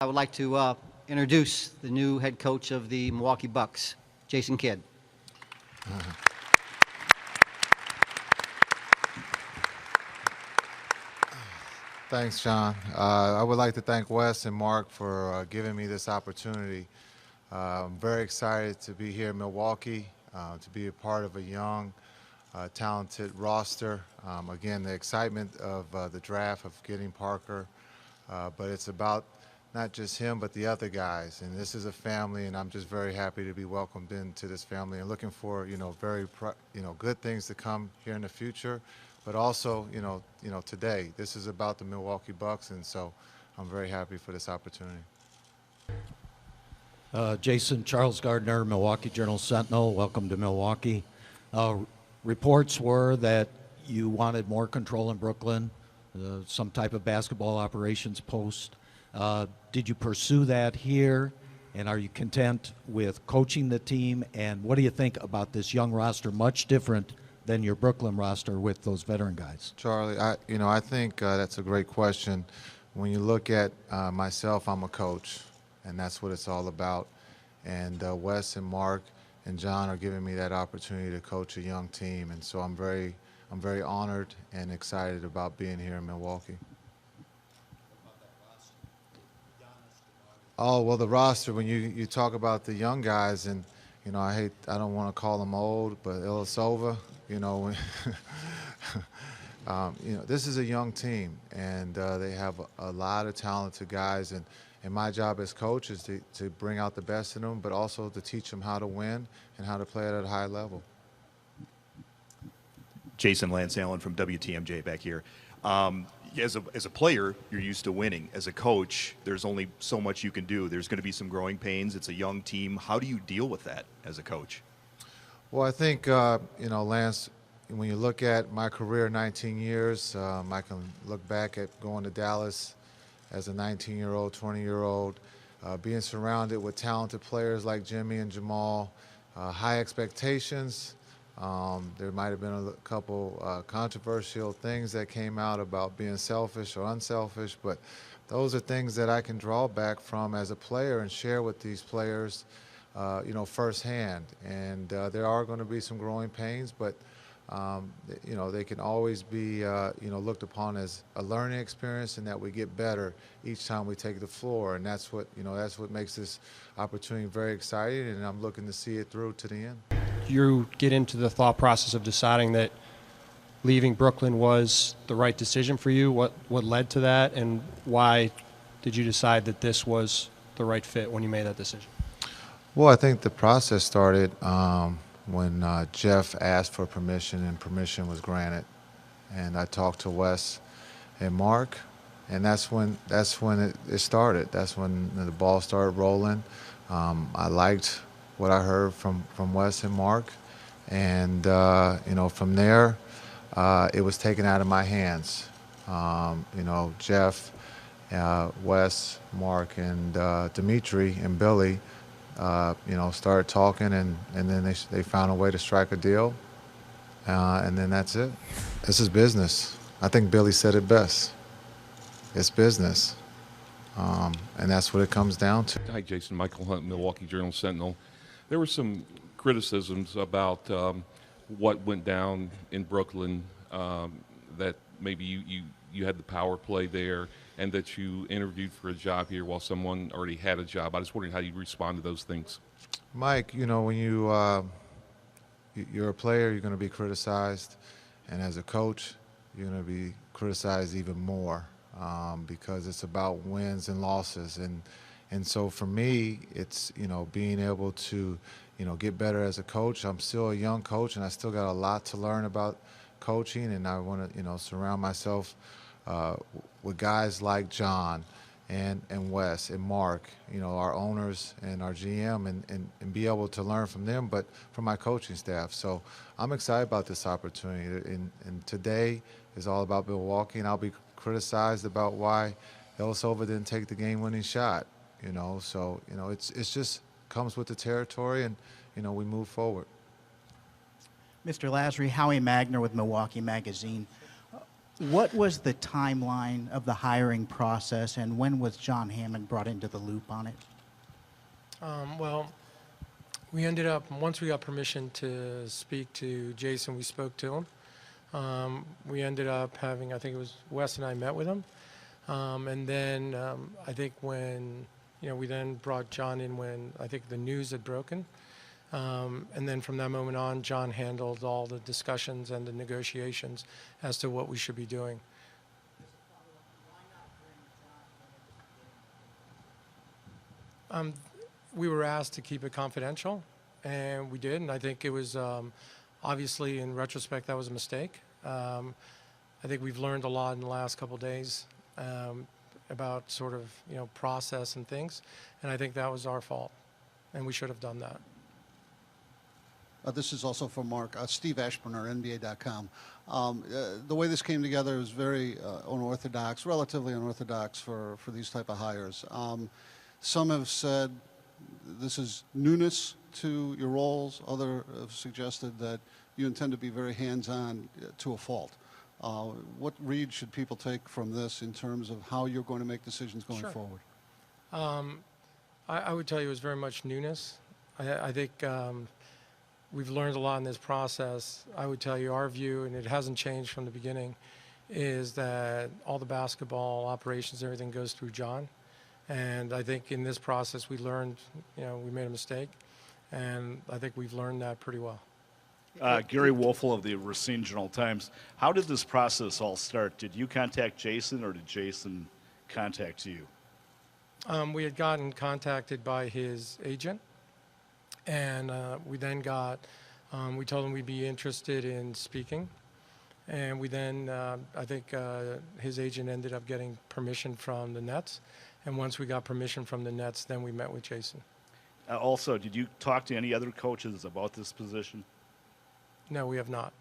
I would like to introduce the new head coach of the Milwaukee Bucks, Jason Kidd. Thanks, John. I would like to thank Wes and Mark for giving me this opportunity. I'm very excited to be here in Milwaukee, to be a part of a young, talented roster. Again, the excitement of the draft, of getting Parker, but it's about not just him, but the other guys. And this is a family, and I'm just very happy to be welcomed into this family and looking for, very, good things to come here in the future. But also, today, this is about the Milwaukee Bucks, and so I'm very happy for this opportunity. Jason, Charles Gardner, Milwaukee Journal-Sentinel, welcome to Milwaukee. Reports were that you wanted more control in Brooklyn, some type of basketball operations post. Did you pursue that here, and are you content with coaching the team? And what do you think about this young roster, much different than your Brooklyn roster with those veteran guys? Charlie, I think that's a great question. When you look at myself, I'm a coach, and that's what it's all about. And Wes and Mark and John are giving me that opportunity to coach a young team, and so I'm very honored and excited about being here in Milwaukee. Oh, well, the roster, when you talk about the young guys, and I don't want to call them old, but Ilyasova, this is a young team, and they have a lot of talented guys, and my job as coach is to bring out the best in them, but also to teach them how to win and how to play at a high level. Jason Lance Allen from WTMJ back here. As a player, you're used to winning. As a coach, there's only so much you can do. There's going to be some growing pains. It's a young team. How do you deal with that as a coach? Well, I think, Lance, when you look at my career, 19 years, I can look back at going to Dallas as a 19-year-old, 20-year-old, being surrounded with talented players like Jimmy and Jamal, high expectations. There might have been a couple controversial things that came out about being selfish or unselfish, but those are things that I can draw back from as a player and share with these players, firsthand. And there are going to be some growing pains, but they can always be, looked upon as a learning experience, and that we get better each time we take the floor. And that's what makes this opportunity very exciting, and I'm looking to see it through to the end. You get into the thought process of deciding that leaving Brooklyn was the right decision for you. What led to that, and why did you decide that this was the right fit when you made that decision? Well, I think the process started when Jeff asked for permission, and permission was granted. And I talked to Wes and Mark, and that's when it started. That's when the ball started rolling. I liked what I heard from Wes and Mark, and from there it was taken out of my hands. Jeff, Wes, Mark, and Dimitri and Billy started talking, and then they found a way to strike a deal, and then that's it. This is business. I think Billy said it best. It's business, and that's what it comes down to. Hi, Jason. Michael Hunt, Milwaukee Journal-Sentinel. There were some criticisms about what went down in Brooklyn, that maybe you had the power play there, and that you interviewed for a job here while someone already had a job. I was wondering how you respond to those things. Mike, when you're a player, you're going to be criticized, and as a coach, you're going to be criticized even more, because it's about wins and losses. And so for me, it's, being able to, get better as a coach. I'm still a young coach, and I still got a lot to learn about coaching, and I want to, surround myself with guys like John and Wes and Mark, our owners and our GM, and be able to learn from them, but from my coaching staff. So I'm excited about this opportunity. And today is all about Milwaukee, and I'll be criticized about why Ilyasova didn't take the game-winning shot. So it's just comes with the territory, and we move forward. Mr. Lasry, Howie Magner with Milwaukee Magazine. What was the timeline of the hiring process, and when was John Hammond brought into the loop on it? Well, we ended up, once we got permission to speak to Jason, we spoke to him. We ended up having, I think it was Wes and I met with him. And then I think when, we then brought John in when I think the news had broken. And then from that moment on, John handled all the discussions and the negotiations as to what we should be doing. We were asked to keep it confidential, and we did. And I think it was, obviously, in retrospect, that was a mistake. I think we've learned a lot in the last couple of days about sort of, process and things. And I think that was our fault, and we should have done that. This is also from Mark. Steve Ashburner, NBA.com. The way this came together is very unorthodox, relatively unorthodox for these type of hires. Some have said this is newness to your roles. Others have suggested that you intend to be very hands-on to a fault. What read should people take from this in terms of how you're going to make decisions going Sure. forward? I would tell you it was very much newness. I think we've learned a lot in this process. I would tell you our view, and it hasn't changed from the beginning, is that all the basketball operations, everything goes through John. And I think in this process we learned, we made a mistake, and I think we've learned that pretty well. Gary Wolfel of the Racine Journal-Times. How did this process all start? Did you contact Jason, or did Jason contact you? We had gotten contacted by his agent, and we then we told him we'd be interested in speaking. And we then, I think his agent ended up getting permission from the Nets. And once we got permission from the Nets, then we met with Jason. Also, did you talk to any other coaches about this position? No, we have not.